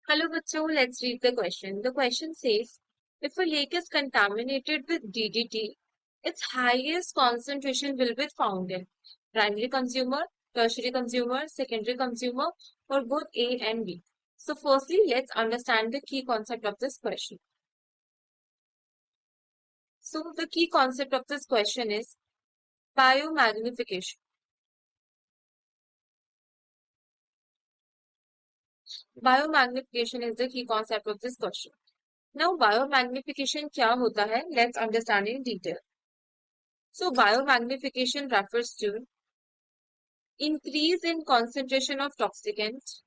Hello, bachcho. Let's read the question. The question says, if a lake is contaminated with DDT, its highest concentration will be found in primary consumer, tertiary consumer, secondary consumer, or both A and B. So, firstly, let's understand the key concept of this question. So, the key concept of this question is biomagnification. Biomagnification is the key concept of this question. Now, biomagnification क्या होता है? Let's understand in detail. So, biomagnification refers to increase in concentration of toxicants,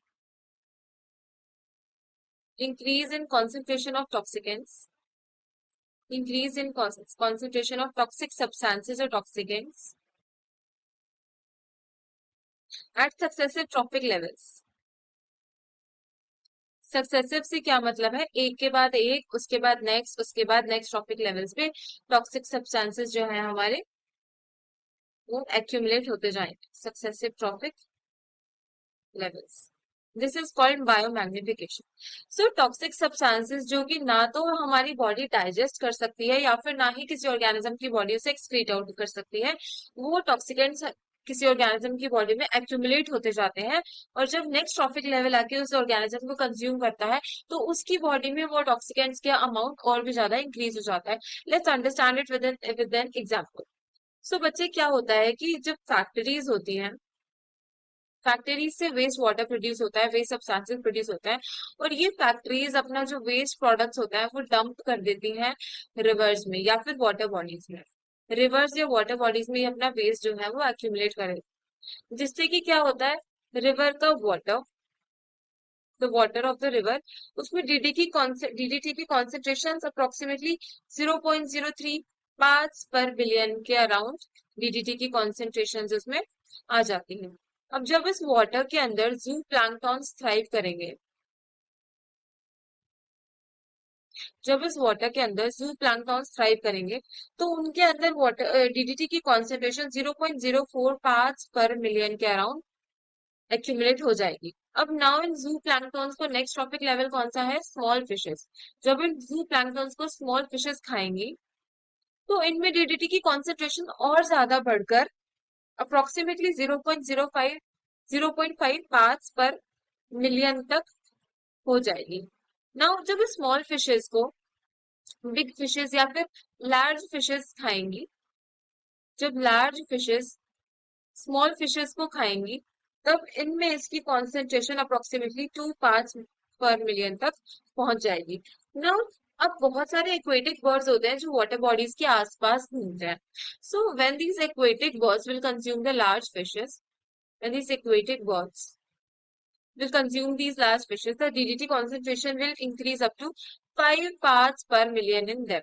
increase in concentration of toxicants, increase in concentration of toxic substances or toxicants at successive trophic levels. Successive से क्या मतलब है? एक के बाद एक, उसके बाद नेक्स्ट, उसके बाद नेक्स्ट ट्रॉपिक लेवल्स पे टॉक्सिक सब्सटेंसेस जो है हमारे वो एक्यूमुलेट होते जाएंगे successive trophic levels. This is called biomagnification. So toxic substances जो कि ना तो हमारी बॉडी डाइजेस्ट कर सकती है या फिर ना ही किसी ऑर्गेनिज्म की बॉडी उसे एक्सक्रीट आउट कर सकती है, वो टॉक्सिकेंट्स किसी ऑर्गेनिज्म की बॉडी में एक्यूमुलेट होते जाते हैं. और जब नेक्स्ट ट्रॉफिक लेवल आके उस ऑर्गेनिज्म को कंज्यूम करता है तो उसकी बॉडी में वो टॉक्सिकेंट्स का अमाउंट और भी ज्यादा इंक्रीज हो जाता है. Let's understand it with an example. So बच्चे, क्या होता है कि जब फैक्ट्रीज होती हैं, फैक्ट्रीज से वेस्ट वाटर प्रोड्यूस होता है, वेस्ट सब्सटेंसेस प्रोड्यूस होता है, और ये फैक्ट्रीज अपना जो वेस्ट प्रोडक्ट्स होता है वो डंप कर देती हैं रिवर्स में या फिर वाटर बॉडीज में. रिवर्स या वाटर बॉडीज में ये अपना वेस्ट जो है वो एक्यूमुलेट करे, जिससे कि क्या होता है, रिवर का water, the water of the river, उसमें डीडीटी की कॉन्सेंट्रेशन अप्रोक्सीमेटली 0.03 पर बिलियन के अराउंड डीडीटी की कॉन्सेंट्रेशन उसमें आ जाती है. अब जब इस वाटर के अंदर जू प्लैंक्टॉन्स थ्राइव करेंगे, जब इस वाटर के अंदर जू प्लैंक्टॉन्स थ्राइव करेंगे तो उनके अंदर वाटर डीडीटी की कॉन्सेंट्रेशन 0.045 पर मिलियन के अराउंड एक्यूमुलेट हो जाएगी. अब नाउ इन जू प्लैंक्टॉन्स को नेक्स्ट ट्रॉपिक लेवल कौन सा है? Small fishes. जब इन जू प्लैंक्टॉन्स को स्मॉल फिशेस खाएंगी तो इनमें डीडीटी की कॉन्सेंट्रेशन और ज्यादा बढ़कर अप्रोक्सीमेटली 0.05 पार्ट्स पर मिलियन तक हो जाएगी. नाउ जब स्मॉल फिशेस को बिग फिशेस या फिर लार्ज फिशेस खाएंगी, जब लार्ज फिशेस स्मॉल फिशेस को खाएंगी तब इनमें इसकी कॉन्सेंट्रेशन अप्रोक्सीमेटली 2 पार्ट्स पर मिलियन तक पहुंच जाएगी. नाउ अब बहुत सारे एक्वेटिक बर्ड्स होते हैं जो वाटर बॉडीज के आसपास घूमते हैं. So when these aquatic birds will consume the large fishes, when these aquatic birds will consume these large fishes, the DDT concentration will increase up to 5 parts per million in them.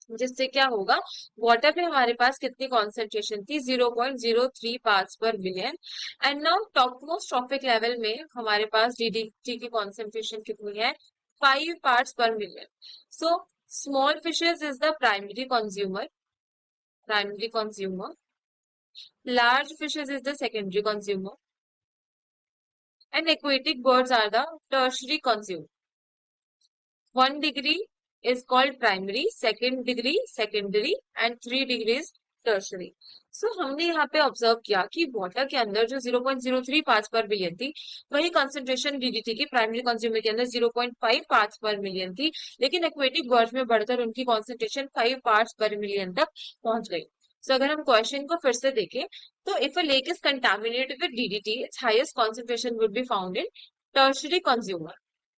जिससे क्या होगा, water पे हमारे पास कितनी concentration थी? 0.03 parts पर million. And now top most trophic level में हमारे पास डीडीटी की कॉन्सेंट्रेशन कितनी है? 5 पार्ट्स पर million. So small fishes is the primary consumer, primary consumer. Large fishes is the secondary consumer, and aquatic birds are the tertiary consumer. 1 degree is called primary, 2 degree secondary, and 3 degree is tertiary. So हमने यहाँ पे observe किया कि water के अंदर जो 0.03 parts पर million थी, वही कंसेंट्रेशन डीडीटी की प्राइमरी कंज्यूमर के अंदर 0.5 पार्ट्स पर मिलियन थी, लेकिन एक्वेटिक बर्ड्स में बढ़कर उनकी कॉन्सेंट्रेशन 5 पार्ट्स पर मिलियन तक पहुंच गई. सो अगर हम क्वेश्चन को फिर से देखें तो if a lake is contaminated with DDT, it's highest concentration would be found in tertiary consumer.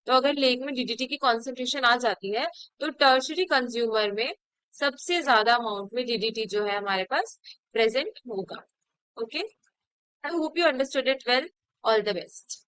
तो अगर लेक में डीडीटी की कॉन्सेंट्रेशन आ जाती है तो टर्शियरी कंज्यूमर में सबसे ज्यादा अमाउंट में डीडीटी जो है हमारे पास प्रेजेंट होगा. Okay, I hope you understood it well. All the best.